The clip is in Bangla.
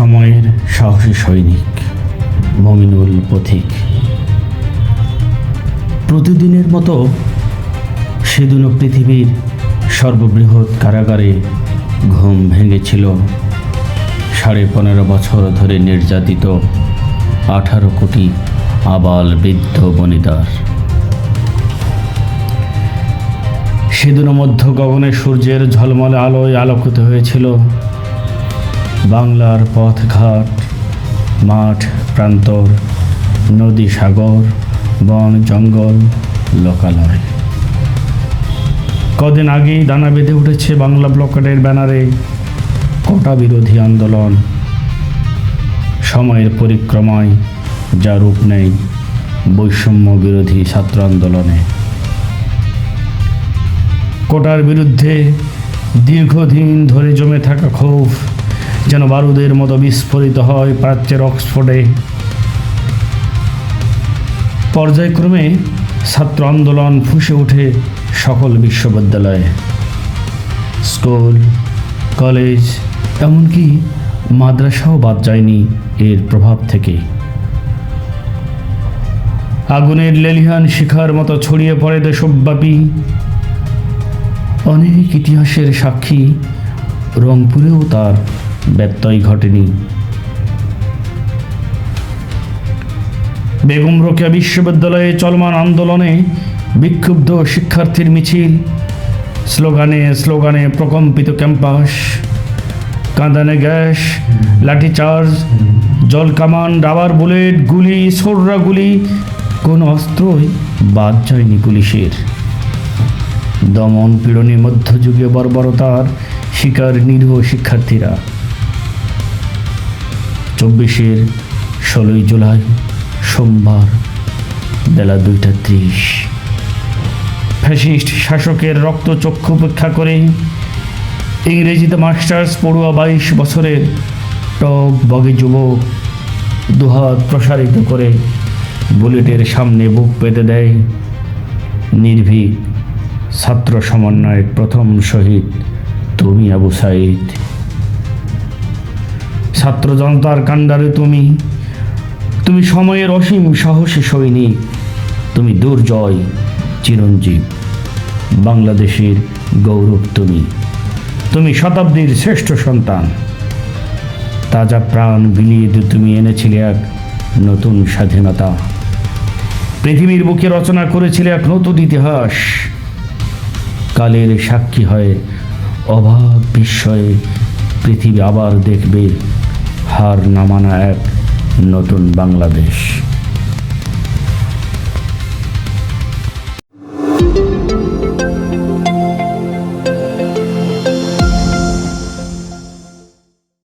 সময়ের সাহসী সৈনিক মমিনুল পথিক। প্রতিদিনের মতো সেদিনও পৃথিবীর সর্ববৃহৎ কারাগারে ঘুম ভেঙেছিল 15.5 বছর ধরে নির্যাতিত 18 কোটি আবাল বৃদ্ধ বনিতার। সেদিনও মধ্য গগনে সূর্যের ঝলমলে আলোয় আলোকিত হয়েছিল বাংলার পথঘাট, মাঠ প্রান্তর, নদী সাগর, বন জঙ্গল, লোকালয়। কদিন আগেই দানা বেঁধে উঠেছে বাংলা ব্লকেটের ব্যানারে কোটা বিরোধী আন্দোলন। সময়ের পরিক্রমায় যা রূপ নেই বৈষম্য বিরোধী ছাত্র আন্দোলনে। কোটার বিরুদ্ধে দীর্ঘদিন ধরে জমে থাকা ক্ষোভ যেন বারুদের মতো বিস্ফোরিত হয় প্রাচ্যের অক্সফোর্ডে। পর্যায়ক্রমে ছাত্র আন্দোলন ফুঁসে ওঠে সকল বিশ্ববিদ্যালয়ে, স্কুল, কলেজ, এমনকি মাদ্রাসাও বাদ যায়নি এর প্রভাব থেকে। আগুনের লেলিহান শিখার মতো ছড়িয়ে পড়ে দেশব্যাপী। অনেক ইতিহাসের সাক্ষী, রংপুরেও তার ব্যত্যয় ঘটেনি। বেগম রোকেয়া বিশ্ববিদ্যালয়ে চলমান আন্দোলনে বিক্ষুব্ধ শিক্ষার্থীর মিছিল, স্লোগানে স্লোগানে প্রকম্পিত ক্যাম্পাস, কাঁদানে গ্যাস, লাঠিচার্জ, জলকামান, রাবার বুলেট, গুলি, ছোড়রা গুলি, কোনো অস্ত্রই বাদ যায়নি পুলিশের। দমন পীড়নে মধ্যযুগীয় বর্বরতার শিকার নিরীহ শিক্ষার্থীরা। 16 জুলাই সোমবার বেলা 2:30 ফ্যাসিস্ট শাসকের রক্তচক্ষু উপেক্ষা করে ইংরেজিতে মাস্টার্স পড়ুয়া 22 বছরের টক বগে যুবক দুহাত প্রসারিত করে বুলেটের সামনে বুক পেতে দেয় নির্ভীক ছাত্র সমন্বয়ের প্রথম শহীদ তুমি আবু সাঈদ। ছাত্র জনতার কাণ্ডারে তুমি সময়ের অসীম সাহসী সৈনিক, তুমি দুর্জয় চিরঞ্জীব, বাংলাদেশের গৌরব। তুমি শতাব্দীর শ্রেষ্ঠ সন্তান। তাজা প্রাণ বিলিয়ে তুমি এনেছিলে এক নতুন স্বাধীনতা। পৃথিবীর বুকে রচনা করেছিলে এক নতুন ইতিহাস। কালের সাক্ষী হয়ে অবাক বিস্ময়ে পৃথিবী আবার দেখবে হার না মানা এক নতুন বাংলাদেশ।